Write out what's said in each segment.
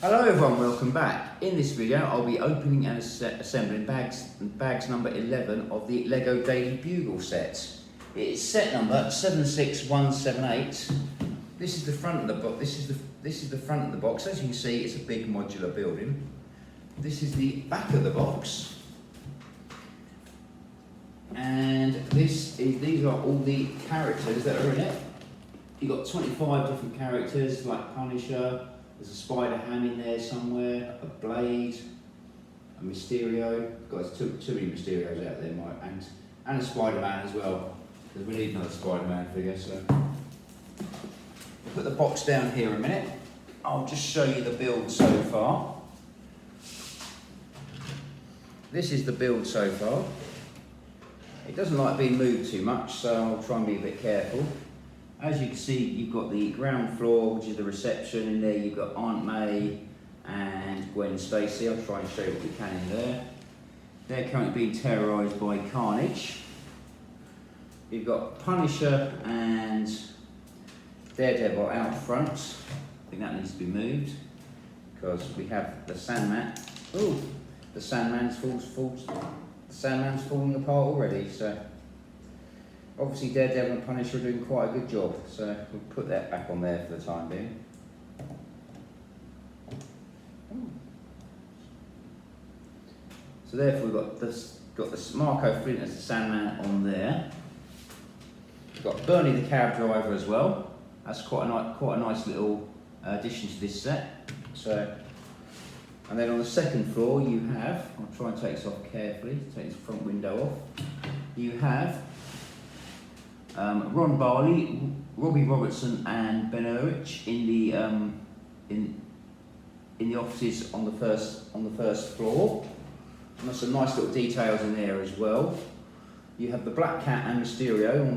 Hello everyone, welcome back. In this video I'll be opening and assembling bags number 11 of the Lego Daily Bugle set. It is set number 76178. This is the front of the box. This is the front of the box. As you can see, it's a big modular building. This is the back of the box. And these are all the characters that are in it. You've got 25 different characters like Punisher. There's a Spider-Ham in there somewhere, a Blade, a Mysterio. Got too many Mysterios out there, Mike, and a Spider-Man as well, because we need another Spider-Man figure. So we'll put the box down here a minute. I'll just show you the build so far. This is the build so far. It doesn't like being moved too much, so I'll try and be a bit careful. As you can see, you've got the ground floor, which is the reception. In there, you've got Aunt May and Gwen and Stacy. I'll try and show you what we can in there. They're currently being terrorised by Carnage. You've got Punisher and Daredevil out front. I think that needs to be moved because we have the Sandman. Oh, the Sandman's falling apart already. So. Obviously Daredevil and Punisher are doing quite a good job, so we'll put that back on there for the time being. So therefore we've got the Marco Flint as the Sandman on there. We've got Barney the cab driver as well. That's quite a nice little addition to this set. So, and then on the second floor you have, I'll try and take this off carefully, take this front window off. You have Ron Barley, Robbie Robertson, and Ben Urich in the offices on the first floor. And there's some nice little details in there as well. You have the Black Cat and Mysterio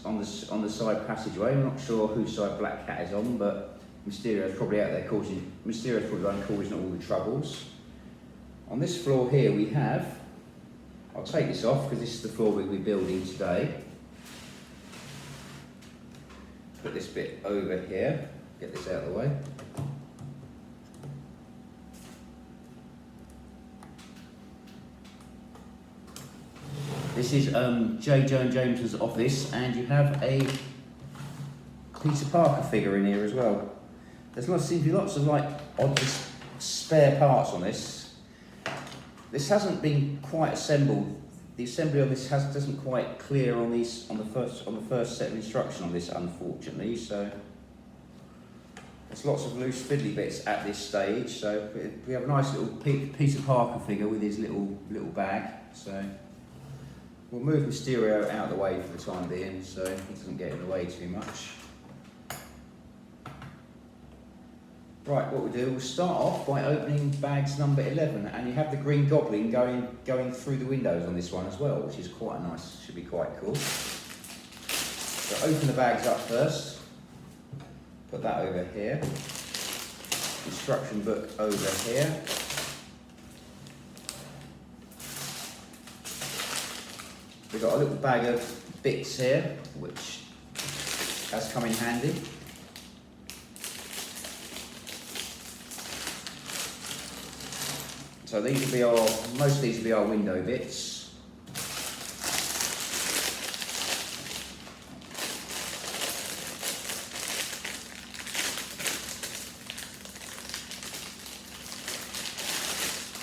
on the side passageway. I'm not sure whose side Black Cat is on, but Mysterio's probably out there causing all the troubles. On this floor here we have. I'll take this off because this is the floor we'll be building today. Put this bit over here, get this out of the way. This is J. Jonah Jameson's office, and you have a Peter Parker figure in here as well. There's seems to be lots of like odd spare parts on this. This hasn't been quite assembled. The assembly of this doesn't quite clear on the first set of instruction on this, unfortunately. So there's lots of loose fiddly bits at this stage. So we have a nice little Peter Parker figure with his little bag. So we'll move Mysterio out of the way for the time being, so he doesn't get in the way too much. Right, what we'll do, we'll start off by opening bags number 11, and you have the Green Goblin going through the windows on this one as well, which is quite nice, should be quite cool. So open the bags up first, put that over here, instruction book over here. We've got a little bag of bits here, which has come in handy. So these will be most of these will be our window bits.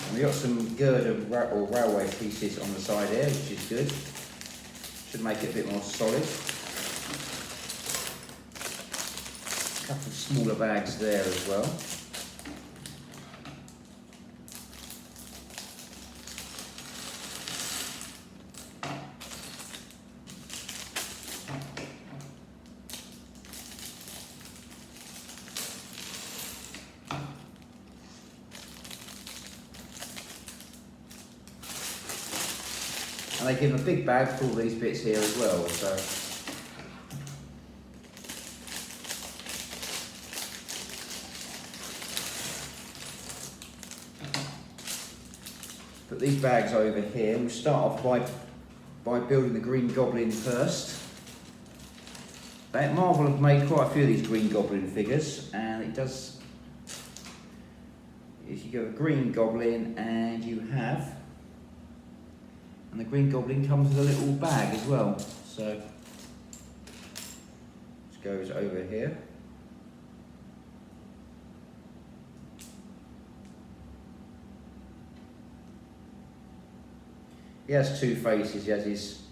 And we've got some girder or railway pieces on the side here, which is good. Should make it a bit more solid. A couple of smaller bags there as well. And they give them a big bag full of these bits here as well. So put these bags over here. We'll start off by building the Green Goblin first. Marvel have made quite a few of these Green Goblin figures, and it does is you go a green goblin and you have, and the green goblin comes with a little bag as well. So this goes over here. He has two faces. He has his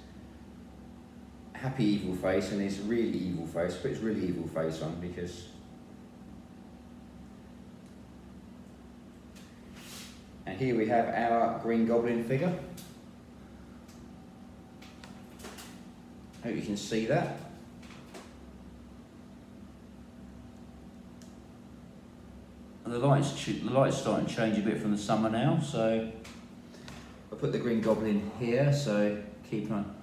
happy evil face and his really evil face. Put his really evil face on because. And here we have our Green Goblin figure. Hope you can see that. And the light's starting to change a bit from the summer now, so I'll put the Green Goblin here, so keep on.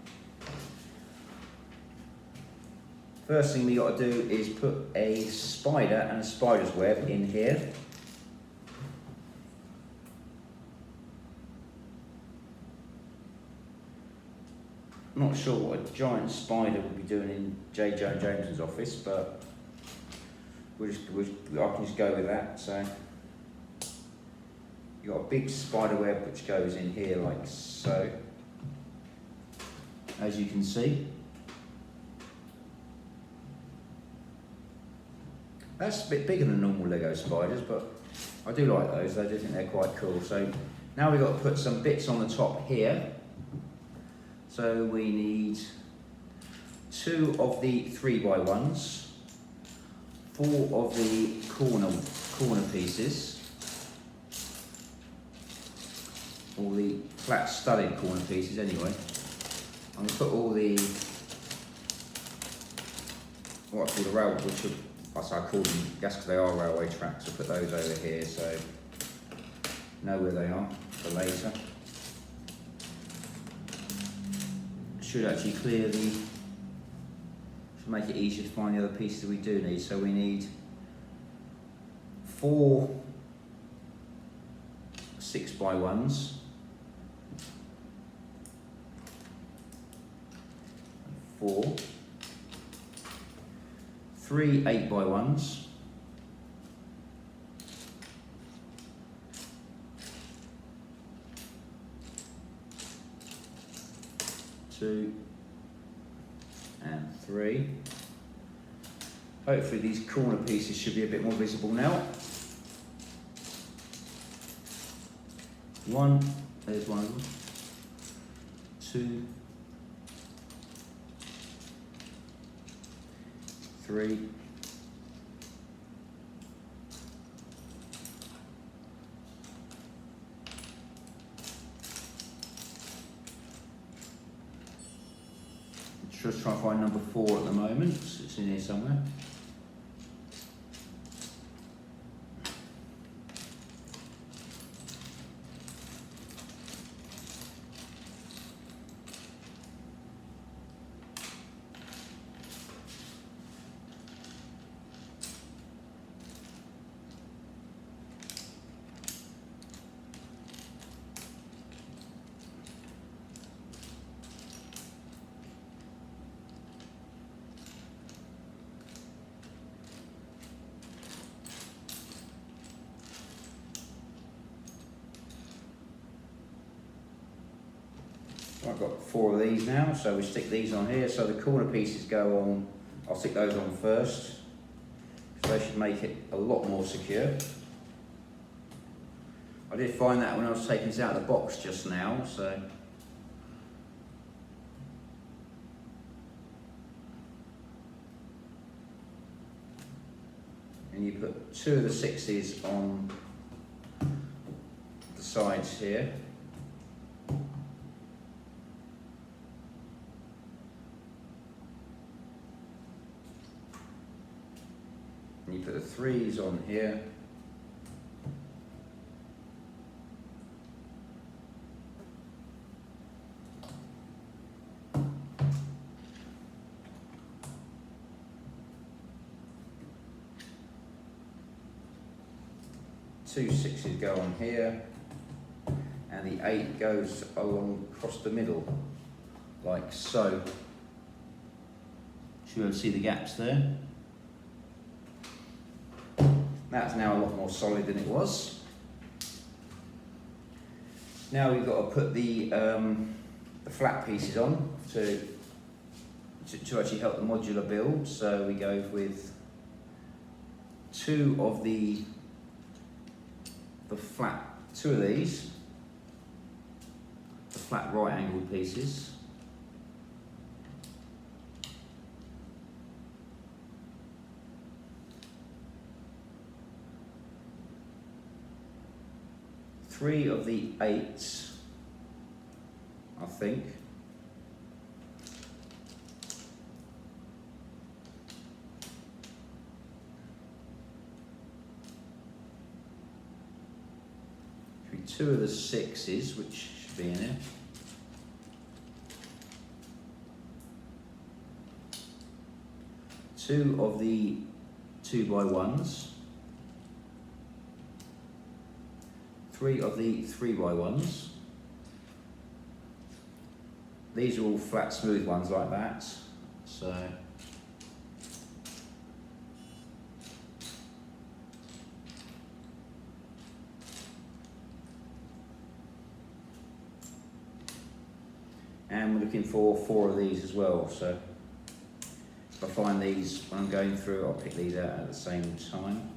First thing we got to do is put a spider and a spider's web in here. I'm not sure what a giant spider would be doing in J. Jonah Jameson's office, but I can just go with that. So you've got a big spider web which goes in here like so, as you can see. That's a bit bigger than normal Lego spiders, but I do like those. I do think they're quite cool. So now we've got to put some bits on the top here. So we need 2 of the 3x1s, 4 of the corner pieces, all the flat studded corner pieces anyway. I'm going to put all the, what I call the rail, which I call them, that's because they are railway tracks. I'll put those over here so know where they are for later. Should actually clear the, should make it easier to find the other pieces we do need. So we need 4 6x1s, 4, 3 8x1s, 2 and 3. Hopefully these corner pieces should be a bit more visible now. 1, there's one of them. 2, 3, 'Just trying to find number 4 at the moment. It's in here somewhere. I've got 4 of these now, so we stick these on here. So the corner pieces go on, I'll stick those on first, because they should make it a lot more secure. I did find that when I was taking this out of the box just now, so. And you put 2 of the 6s on the sides here. And you put the 3s on here. Two 6s go on here, and the 8 goes along across the middle, like so. Should be able to see the gaps there. That's now a lot more solid than it was. Now we've got to put the flat pieces on to actually help the modular build. So we go with two of these, the flat right angled pieces. Three of the 8s, I think. Two of the 6s, which should be in here. Two of the 2x1s. Three of the 3x1s. These are all flat, smooth ones like that. So. And we're looking for 4 of these as well. So if I find these when I'm going through, I'll pick these out at the same time.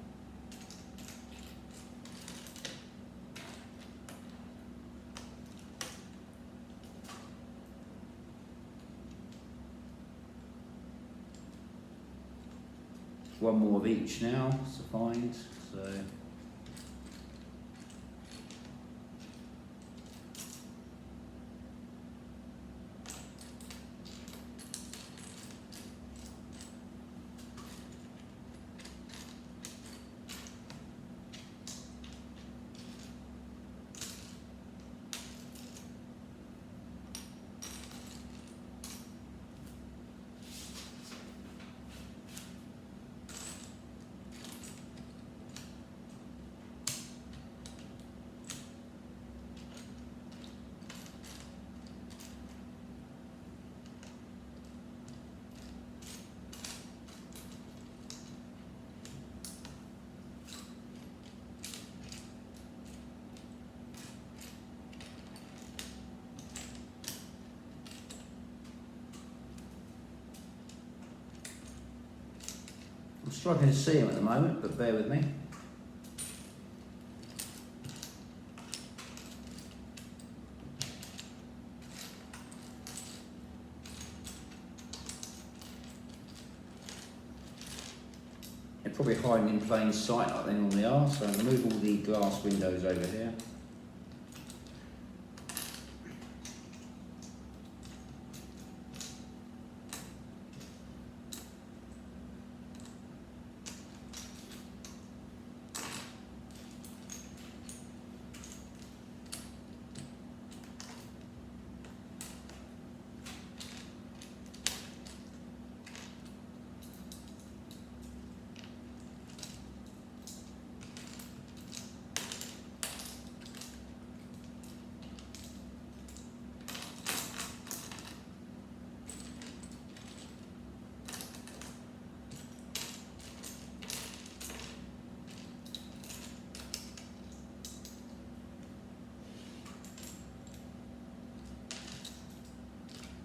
One more of each now to find. So. I'm struggling to see them at the moment, but bear with me. They're probably hiding in plain sight like they normally are, so I'm going to move all the glass windows over here.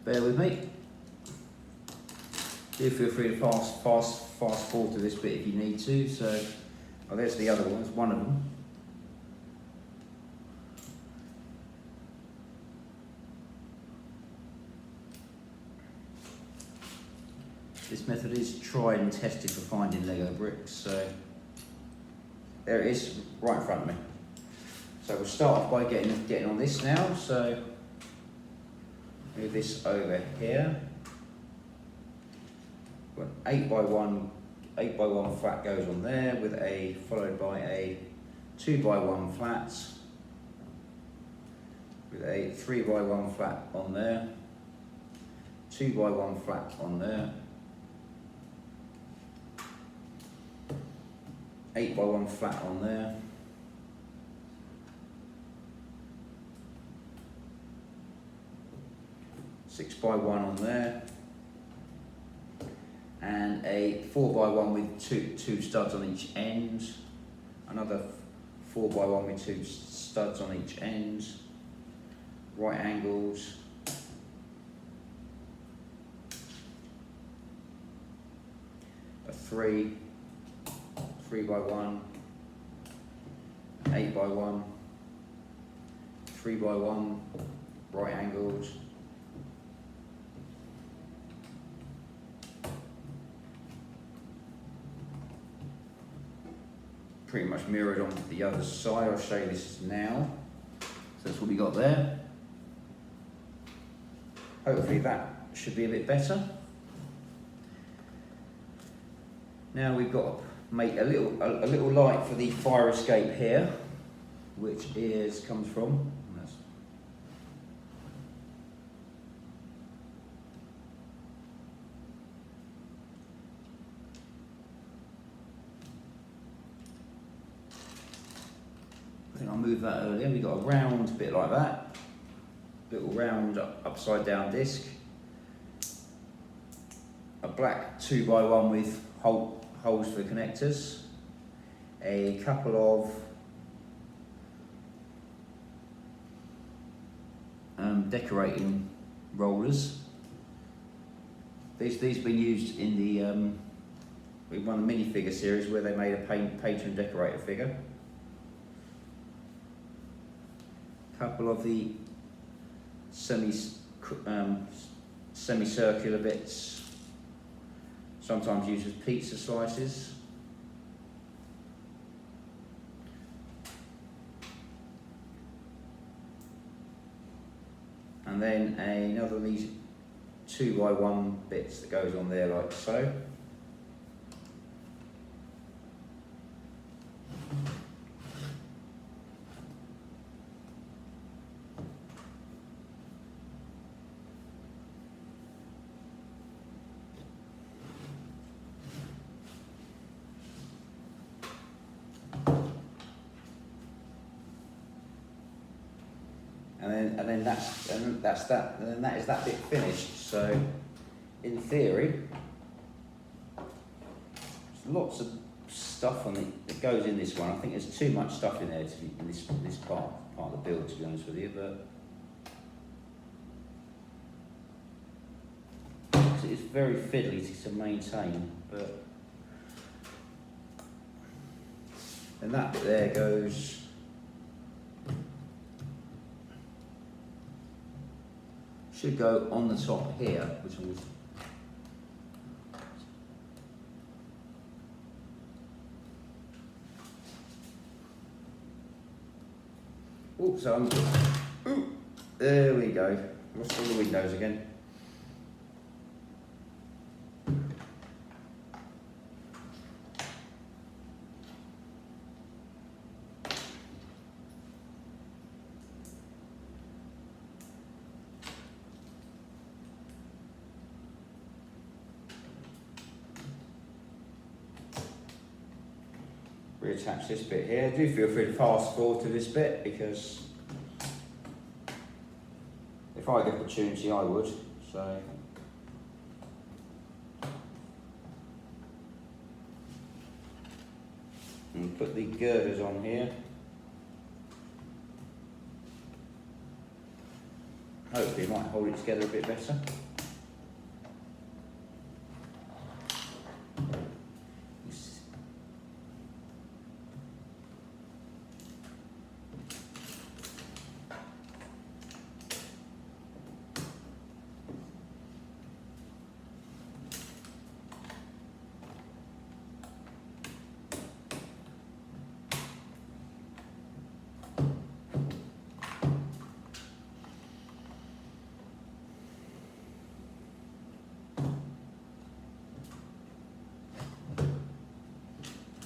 Bear with me. Do feel free to fast forward to this bit if you need to. So, oh, there's the other ones. One of them. This method is tried and tested for finding Lego bricks. So, there it is, right in front of me. So we'll start off by getting on this now. So. Move this over here. 8x1 flat goes on there followed by a 2x1 flat with a 3x1 flat on there, 2x1 flat on there, 8x1 flat on there, 6x1 on there, and a 4x1 with two studs on each end, another 4x1 with 2 studs on each end, right angles, a 3x1, 8x1, 3x1, right angles, pretty much mirrored on the other side. I'll show you this now. So that's what we got there. Hopefully that should be a bit better. Now we've got to make a little light for the fire escape here, which comes from. I think I'll move that earlier. We've got a round bit like that, little round upside down disc, a black 2x1 with holes for the connectors, a couple of decorating rollers. These have been used in the we won the minifigure series where they made a painter and decorator figure. Couple of the semicircular bits, sometimes used as pizza slices. And then another of these 2x1 bits that goes on there like so. And then that is that bit finished. So, in theory, there's lots of stuff on it that goes in this one. I think there's too much stuff in there to be in this part of the build, to be honest with you. But it's very fiddly to maintain. But and that bit there goes. Should go on the top here, which was. Oops, there we go. What's all the windows again? Reattach this bit here. Do feel free to fast forward to this bit because if I had the opportunity I would. So and put the girders on here. Hopefully it might hold it together a bit better.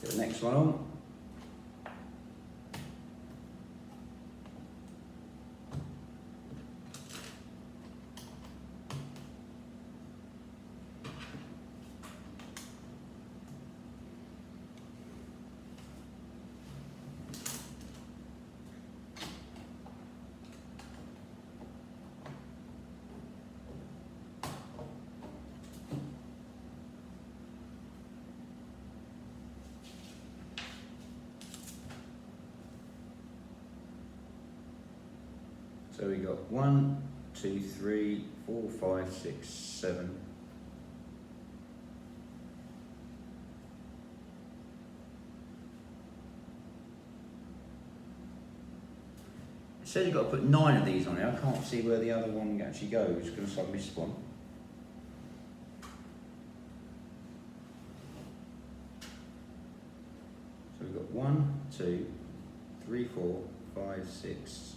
Get the next one on. So we got 1, 2, 3, 4, 5, 6, 7. It says you've got to put 9 of these on here. I can't see where the other one actually goes because I missed one. So we've got 1, 2, 3, 4, 5, 6.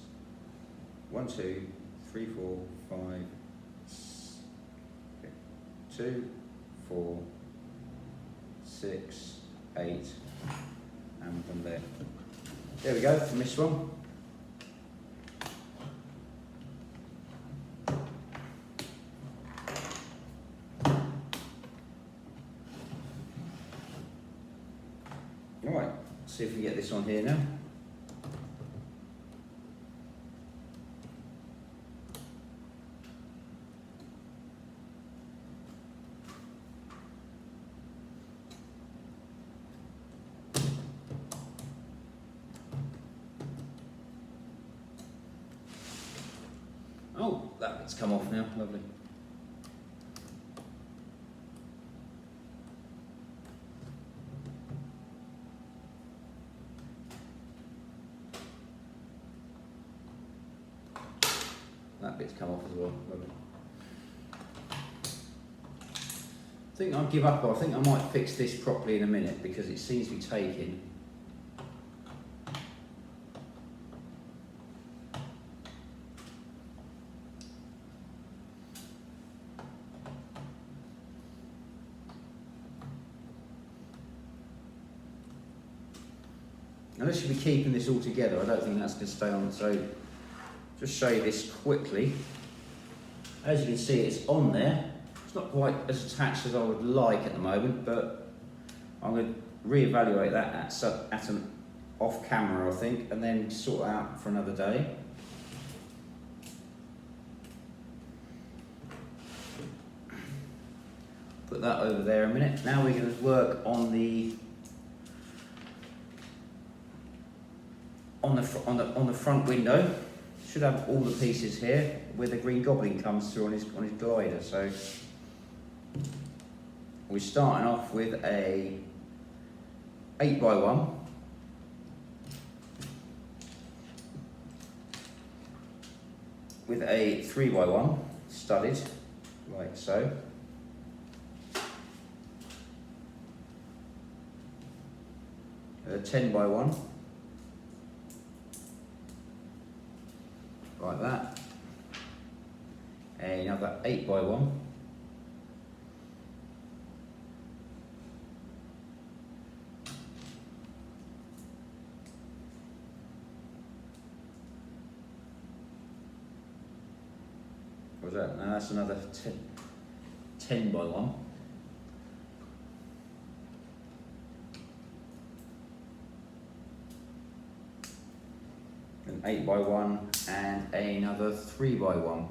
1, 2, 3, 4, 5, 2, 4, 6, 8, and from there. There we go, from this one. Alright, see if we get this on here now. Oh, that bit's come off now, lovely. That bit's come off as well, lovely. I think I'll give up, or I think I might fix this properly in a minute because it seems to be taking. Unless you'll be keeping this all together, I don't think that's going to stay on. So, just show you this quickly. As you can see, it's on there. It's not quite as attached as I would like at the moment, but I'm going to reevaluate that at an off camera, I think, and then sort it out for another day. Put that over there a minute. Now we're going to work on the front window. Should have all the pieces here where the green goblin comes through on his glider. So we're starting off with a 8x1. With a 3x1 studded, like so. A 10x1. Like that. Another 8x1. What was that? Now that's another 10x1. An 8x1 and another 3x1.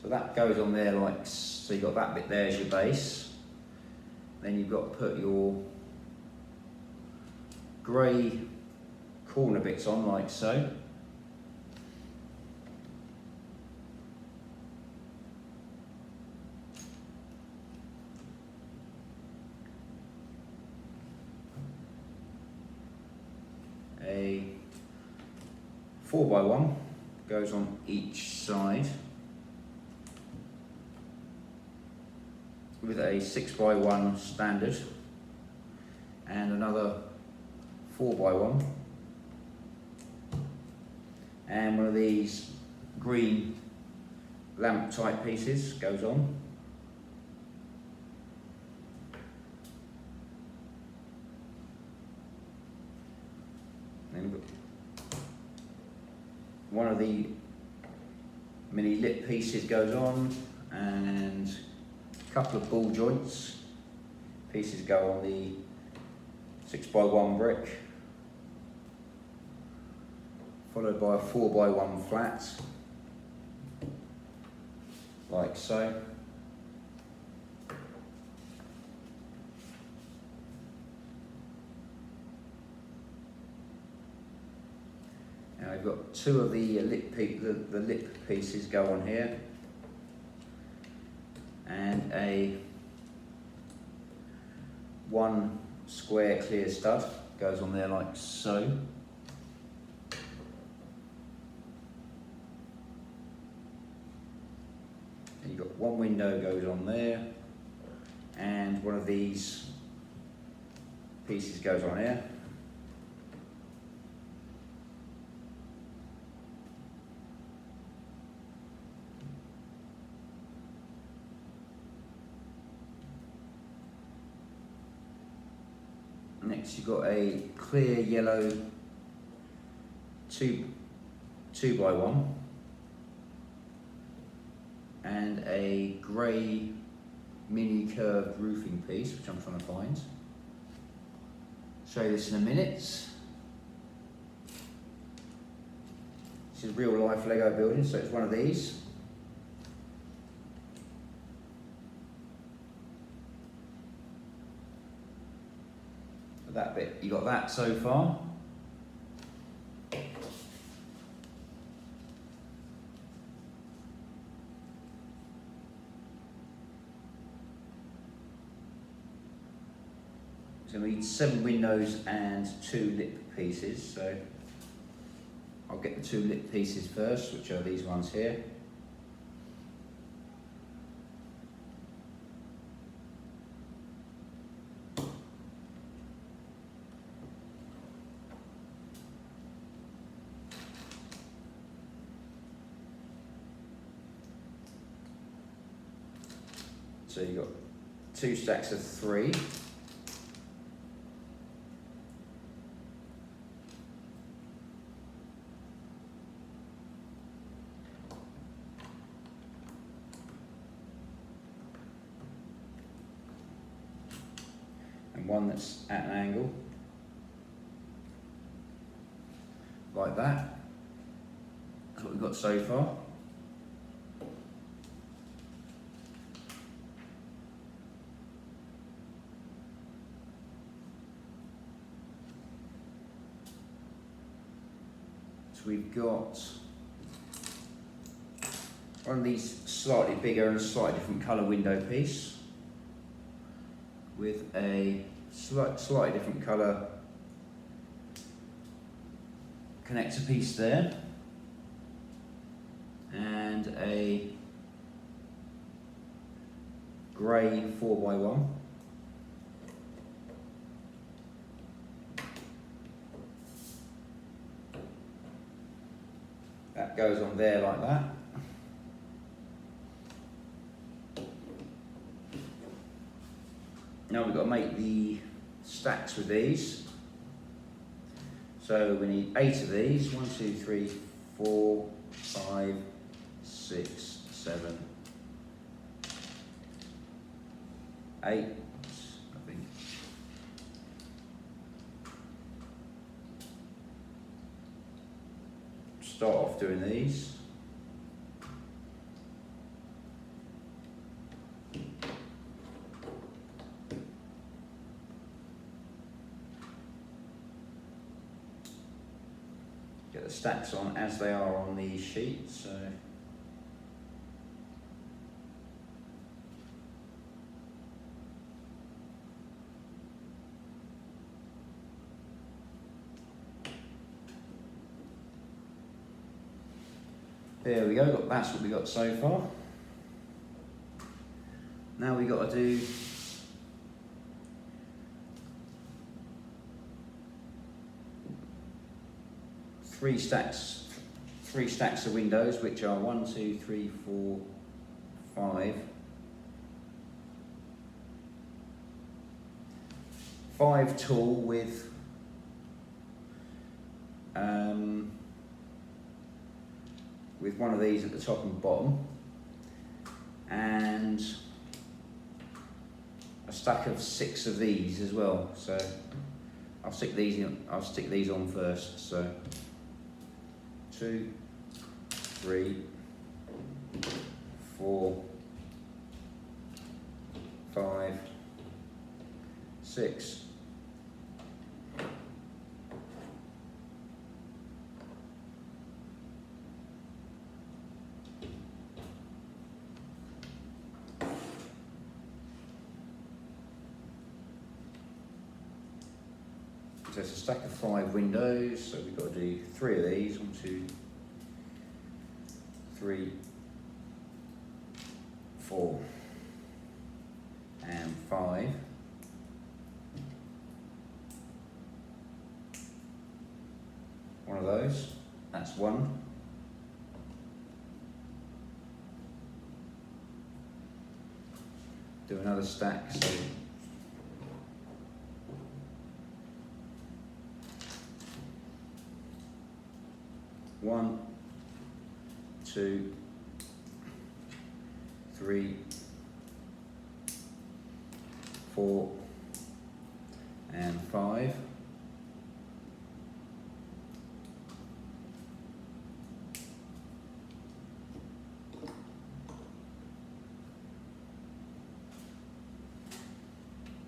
So that goes on there like so. You've got that bit there as your base. Then you've got to put your grey corner bits on like so. A 4x1 goes on each side with a 6x1 standard and another 4x1 and one of these green lamp type pieces goes on. One of the mini lip pieces goes on and a couple of ball joints pieces go on the 6x1 brick, followed by a 4x1 flat like so. I've got two of the the lip pieces go on here, and one square clear stud goes on there like so. And you've got one window goes on there, and one of these pieces goes on here. Next you've got a clear yellow 2x1 and a grey mini curved roofing piece, which I'm trying to find. Show you this in a minute. This is real life Lego building, so it's one of these. That bit, you got that so far. So we need 7 windows and 2 lip pieces. So I'll get the 2 lip pieces first, which are these ones here. So you've got 2 stacks of 3. And one that's at an angle, like that. That's what we've got so far. So we've got one of these slightly bigger and a slightly different colour window piece with a slightly different colour connector piece there, and a grey 4x1. That goes on there like that. Now we've got to make the stacks with these. So we need 8 of these. 1, 2, 3, 4, 5, 6, 7, 8, I think. Start off doing these. Get the stacks on as they are on these sheets. So there we go, that's what we got so far. Now we got to do three stacks of windows, which are 1, 2, 3, 4, 5. 5 tall with one of these at the top and bottom, and a stack of 6 of these as well. So I'll stick these on first. So 2, 3, 4, 5, 6. So it's a stack of 5 windows, so we've got to do 3 of these. 1, 2, 3, 4, and 5. One of those, that's 1. Do another stack, so 1, 2, 3, 4, and 5.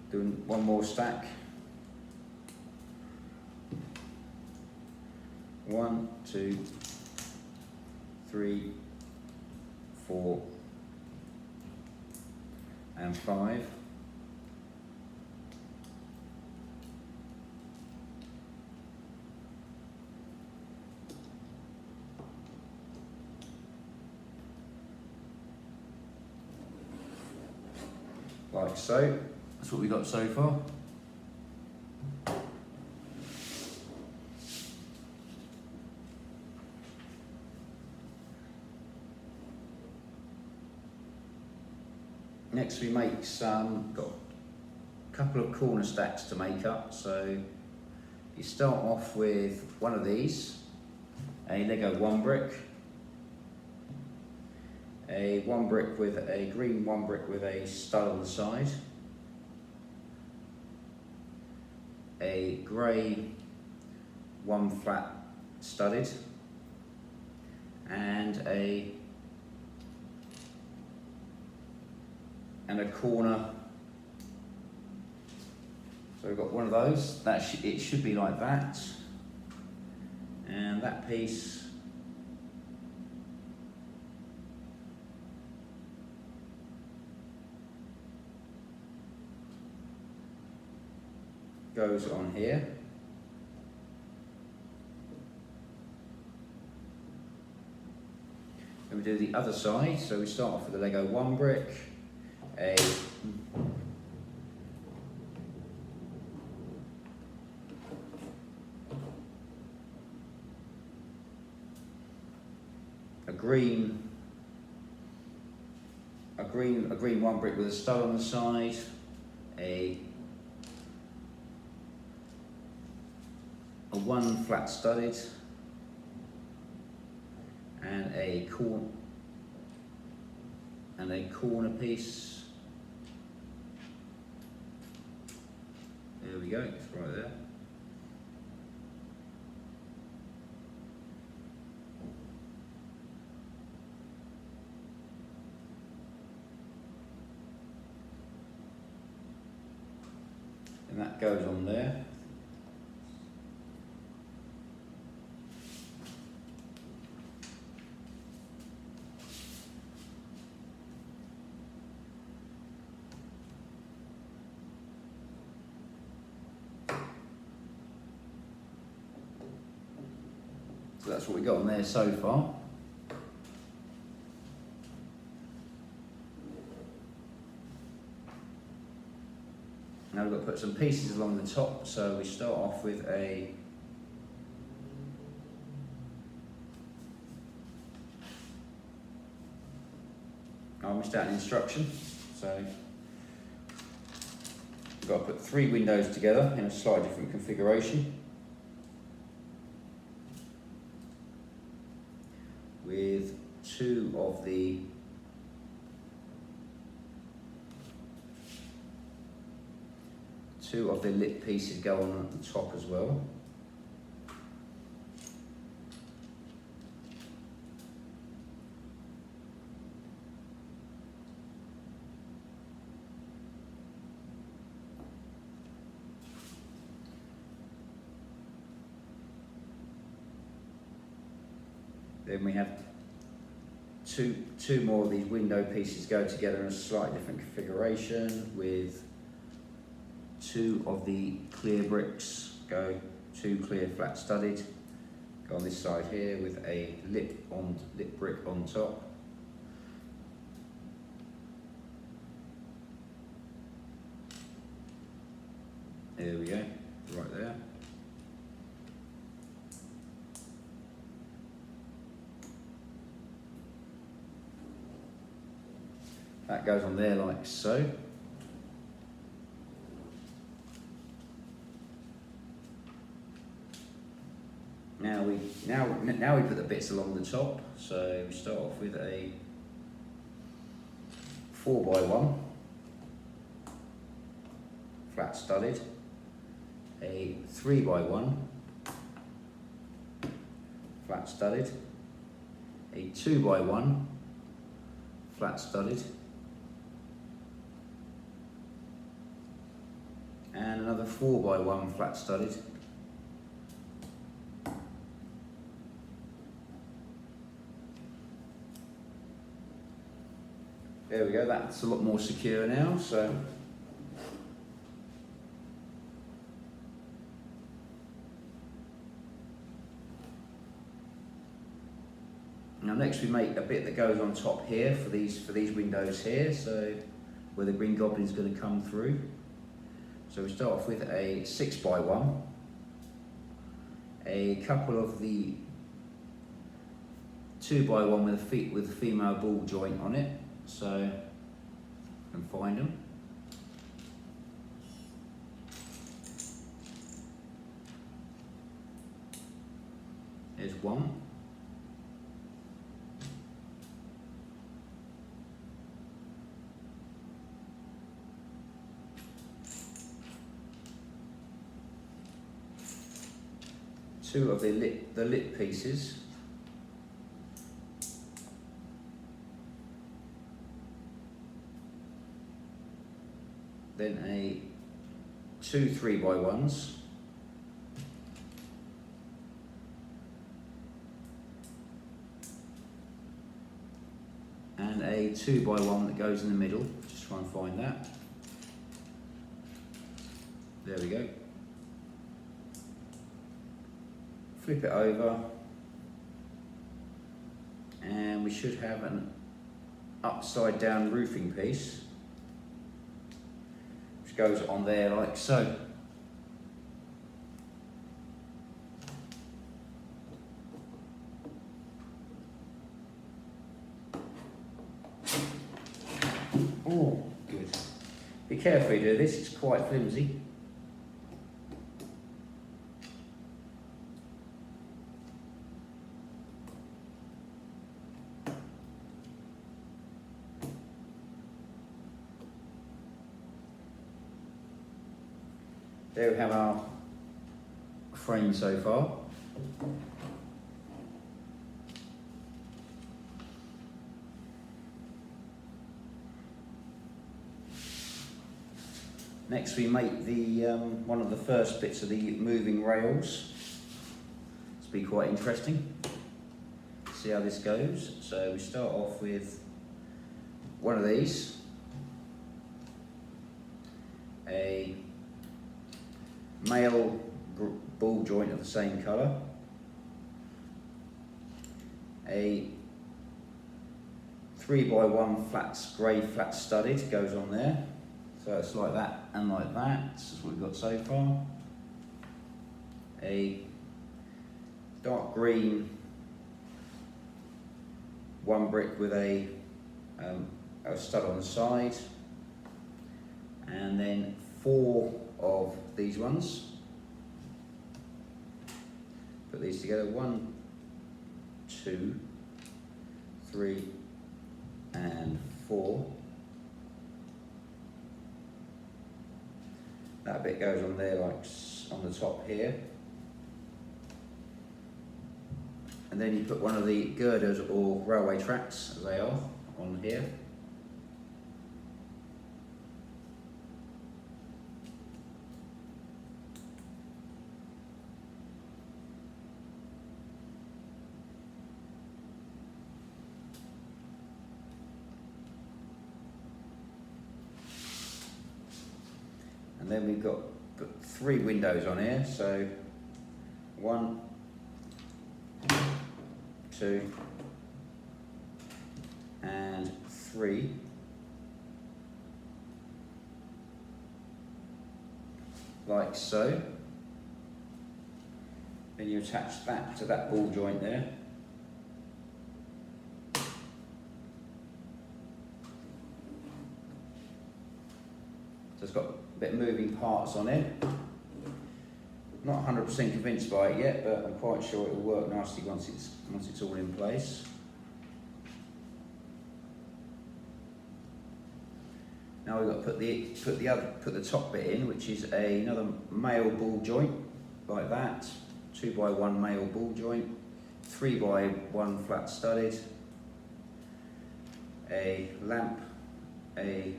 Doing one more stack. 1, 2, 3, 4, and 5. Like so. That's what we got so far. Next we make some, got a couple of corner stacks to make up. So you start off with one of these, a Lego 1 brick, a 1 brick with a green 1 brick with a stud on the side, a grey 1 flat studded, and a corner. So we've got one of those. It should be like that, and that piece goes on here. Then we do the other side. So we start off with the Lego 1 brick, a green 1 brick with a stud on the side, a 1 flat studded, and a corner piece. There we go, it's right there. And that goes on there. So that's what we got on there so far. Now we've got to put some pieces along the top, so we start off with I missed out an instruction, so we've got to put 3 windows together in a slightly different configuration, with 2 of the lit pieces go on at the top as well. Then we have two more of these window pieces go together in a slightly different configuration, with 2 of the clear bricks go 2 clear flat studded. Go on this side here with a lip brick on top. There we go, right there. That goes on there like so. Now we put the bits along the top. So we start off with a 4x1 flat studded, a 3x1 flat studded, a 2x1 flat studded, and another 4x1 flat studded. There we go, that's a lot more secure now. So now next we make a bit that goes on top here for these windows here, so where the Green Goblin is going to come through. So we start off with a 6x1, a couple of the 2x1 with a female ball joint on it, so I can find them. There's one. Two of the lip pieces. Then a 2 3x1s. And a 2x1 that goes in the middle. Just try and find that. There we go. Flip it over, and we should have an upside down roofing piece which goes on there like so. Oh, good. Be careful you do this, it's quite flimsy. There we have our frame so far. Next we make the one of the first bits of the moving rails. This will be quite interesting. See how this goes. So we start off with one of these, a male ball joint of the same colour, a 3x1 grey flat studded goes on there, so it's like that and like that. This is what we've got so far. A dark green 1 brick with a stud on the side, and then 4 of these ones. Put these together, 1, 2, 3, and 4. That bit goes on there like on the top here. And then you put one of the girders or railway tracks, as they are, on here. And then we've got put 3 windows on here, so 1, 2 and 3. Like so. Then you attach that to that ball joint there. So it's got a bit of moving parts on it. Not 100% convinced by it yet, but I'm quite sure it will work nicely once it's all in place. Now we've got to put the top bit in, which is another male ball joint, like that. 2x1 male ball joint, 3x1 flat studded, a lamp, a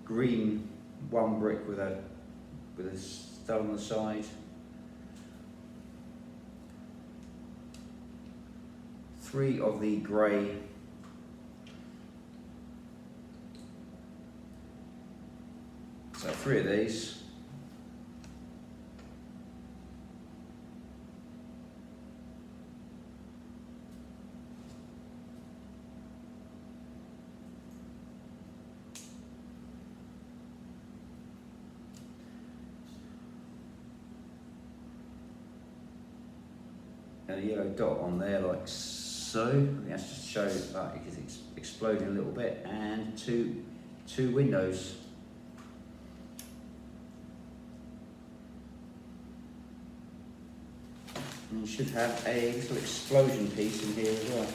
green 1 brick with a stud on the side, 3 of the grey so 3 of these. And a yellow dot on there like so. That's just to show that it's exploding a little bit, and two windows. And you should have a little explosion piece in here as well.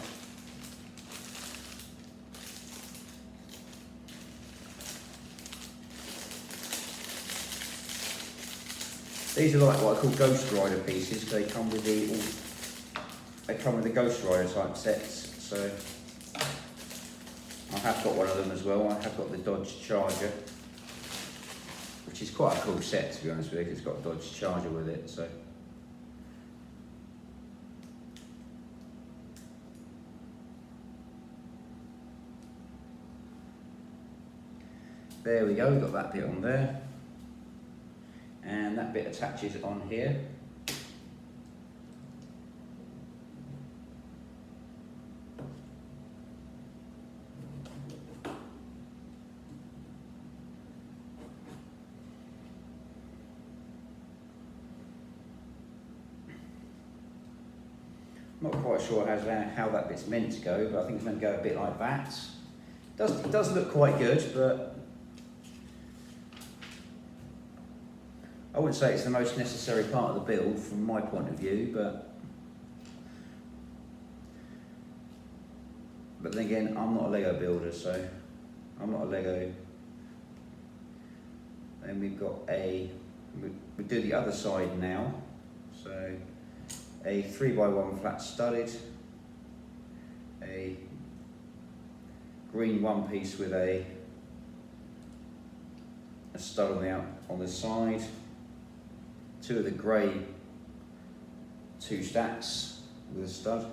These are like what I call Ghost Rider pieces. They come with the Ghost Rider type sets. So I have got one of them as well. I have got the Dodge Charger, which is quite a cool set to be honest with you. It's got a Dodge Charger with it. So there we go. We've got that bit on there. And that bit attaches on here. Not quite sure how that bit's meant to go, but I think it's meant to go a bit like that. It does look quite good, but I wouldn't say it's the most necessary part of the build from my point of view, but then again, I'm not a Lego builder, so I'm not a Lego. Then we've got we do the other side now, so a 3x1 flat studded, a green 1 piece with a stud on the side, 2 of the grey 2 stacks with a stud,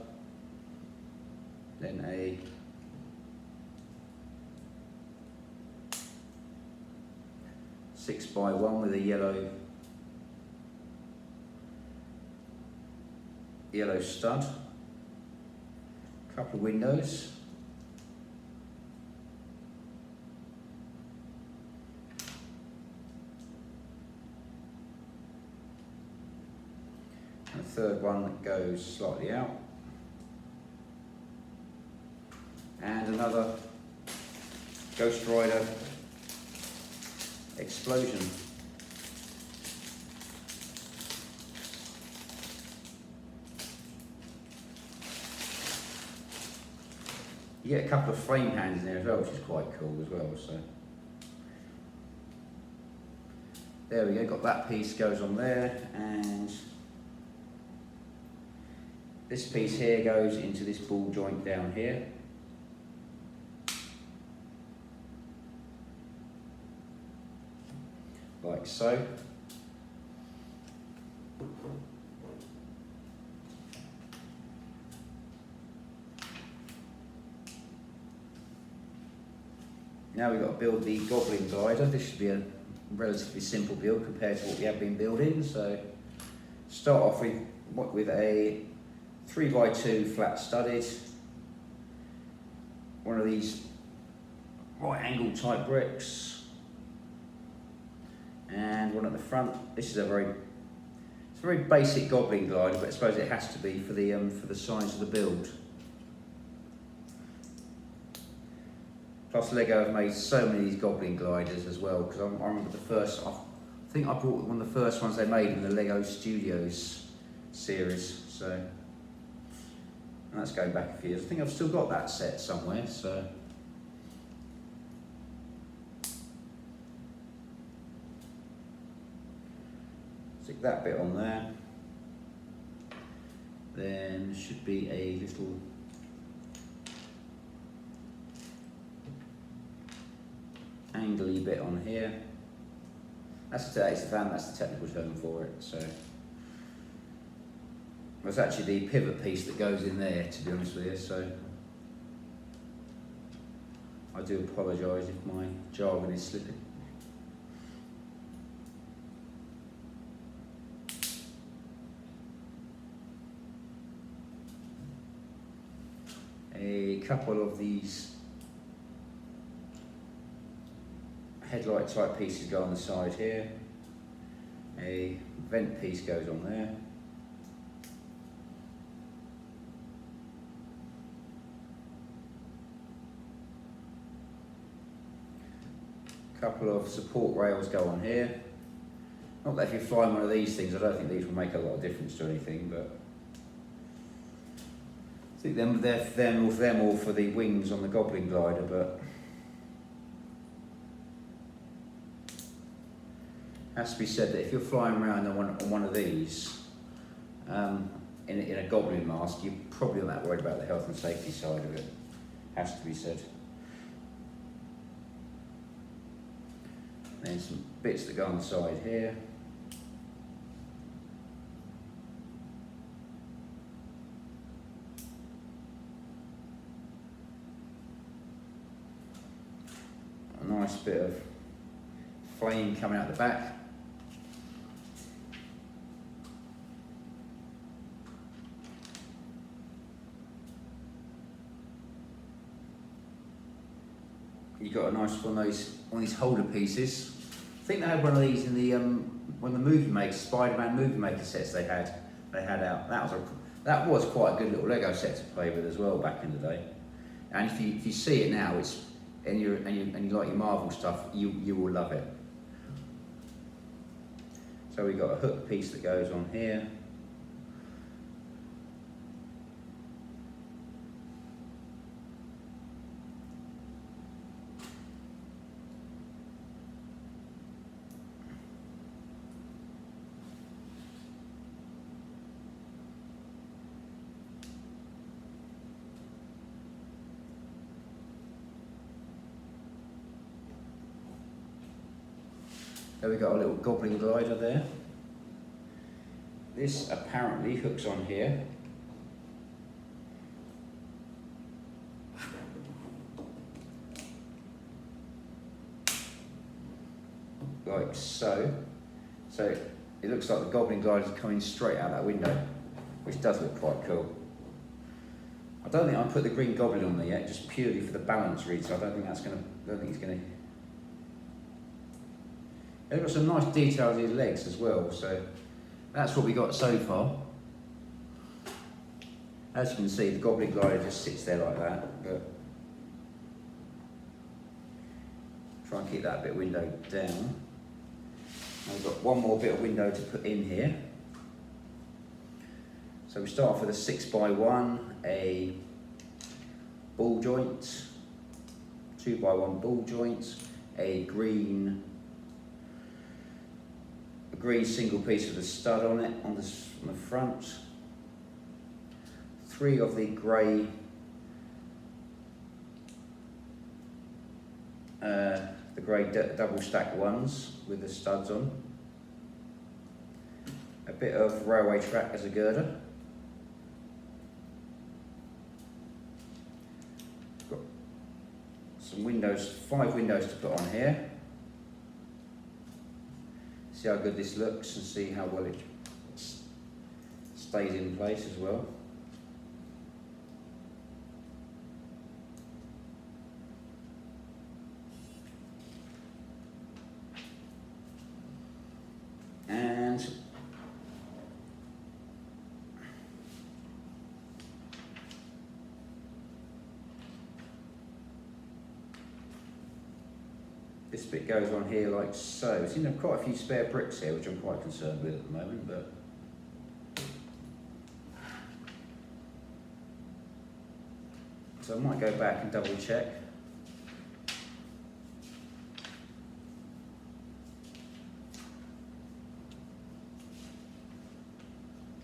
then a six by one with a yellow stud, a couple of windows, and a third one that goes slightly out, and another Ghost Rider explosion. You get a couple of frame hands in there as well, which is quite cool as well. So there we go, got that piece goes on there, and this piece here goes into this ball joint down here. Like so. Now we've got to build the Goblin Glider. This should be a relatively simple build compared to what we have been building. So start off with a 3x2 flat studded, one of these right angle type bricks, and one at the front. This is a very basic Goblin Glider, but I suppose it has to be for the size of the build. Plus Lego have made so many of these Goblin Gliders as well, because I remember the first, I think I bought one of the first ones they made in the Lego Studios series, so, and that's going back a few years. I think I've still got that set somewhere, so. Stick that bit on there. Then should be a little angly bit on here. That's the technical term for it. So it's actually the pivot piece that goes in there, to be honest with you. So I do apologise if my jargon is slipping. A couple of these headlight type pieces go on the side here. A vent piece goes on there. A couple of support rails go on here. Not that if you're flying one of these things, I don't think these will make a lot of difference to anything, but I think they're more for the wings on the Goblin Glider, but has to be said that if you're flying around on one of these in a Goblin mask, you're probably not that worried about the health and safety side of it. Has to be said. Then some bits that go on the side here. A nice bit of flame coming out the back. You got a nice one of these holder pieces. I think they had one of these in the one of the movie makers, Spider-Man movie maker sets they had out. That was quite a good little Lego set to play with as well back in the day. And if you see it now, and you like your Marvel stuff, you will love it. So we've got a hook piece that goes on here. So we've got a little Goblin Glider there. This apparently hooks on here. Like so. So it looks like the Goblin Glider is coming straight out that window, which does look quite cool. I don't think I put the green Goblin on there yet, just purely for the balance read, so I don't think it's gonna. They've got some nice details in his legs as well, so that's what we got so far. As you can see, the Goblin Glider just sits there like that, but try and keep that bit windowed down. And we've got one more bit of window to put in here. So we start off with a 6x1, a ball joint, 2x1 ball joint, a green single piece with a stud on it on the front, 3 of the grey double stacked ones with the studs on, a bit of railway track as a girder, got some windows, 5 windows to put on here. see how good this looks and see how well it stays in place as well. And this bit goes on here like so. Seems to have quite a few spare bricks here, which I'm quite concerned with at the moment, but so I might go back and double check.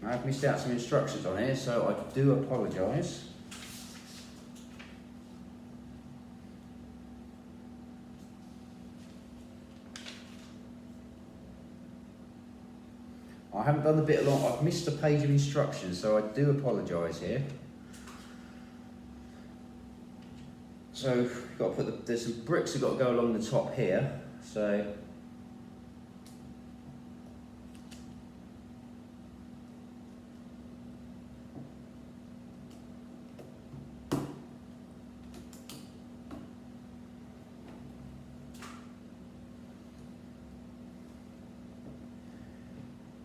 I've missed out some instructions on here, so I do apologise. I haven't done the bit along, I've missed a page of instructions, so I do apologise here. So you've got to put there's some bricks that have got to go along the top here, so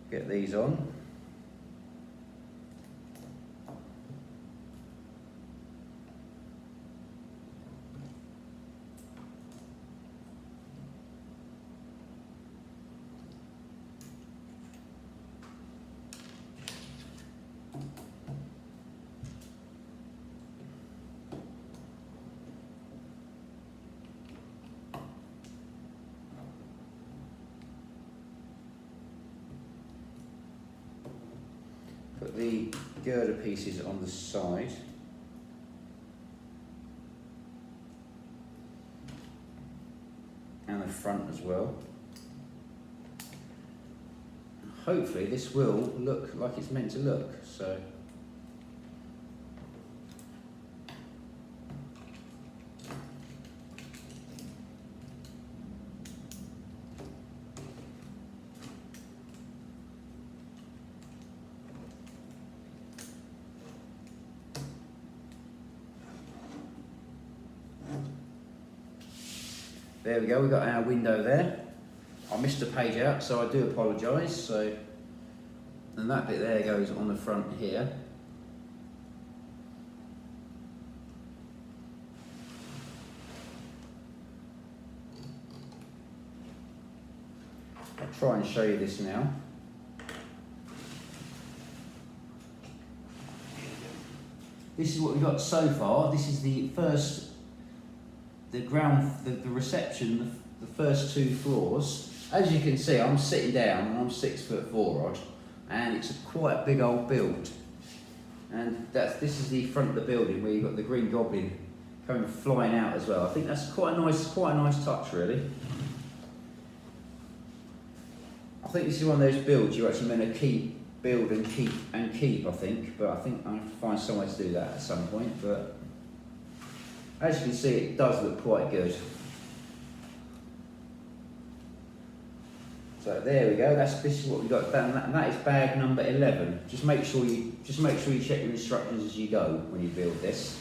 get these on. Put the girder pieces on the side. And the front as well. Hopefully this will look like it's meant to look, so. There we go, we've got our window there. I missed a page out, so I do apologise. So, and that bit there goes on the front here. I'll try and show you this now. This is what we've got so far. This is the first, the reception, the first 2 floors. As you can see, I'm sitting down and I'm 6'4" odd, and it's quite a big old build. And this is the front of the building where you've got the Green Goblin coming flying out as well. I think that's quite a nice touch, really. I think this is one of those builds you're actually meant to build and keep, I think. But I think I have to find some way to do that at some point. But as you can see, it does look quite good. So there we go. This is what we've got done, and that is bag number 11. Just make sure you check your instructions as you go when you build this.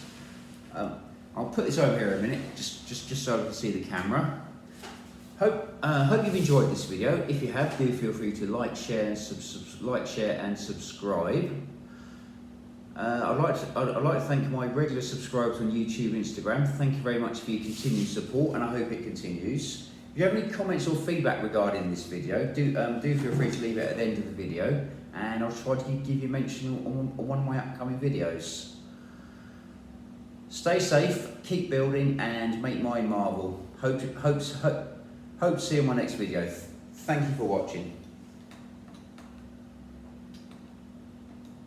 I'll put this over here a minute, just so I can see the camera. Hope you've enjoyed this video. If you have, do feel free to like, share, and subscribe. I'd like to thank my regular subscribers on YouTube and Instagram. Thank you very much for your continued support, and I hope it continues. If you have any comments or feedback regarding this video, do feel free to leave it at the end of the video, and I'll try to give you a mention on one of my upcoming videos. Stay safe, keep building, and make mine marvel. Hope to see you in my next video. Thank you for watching.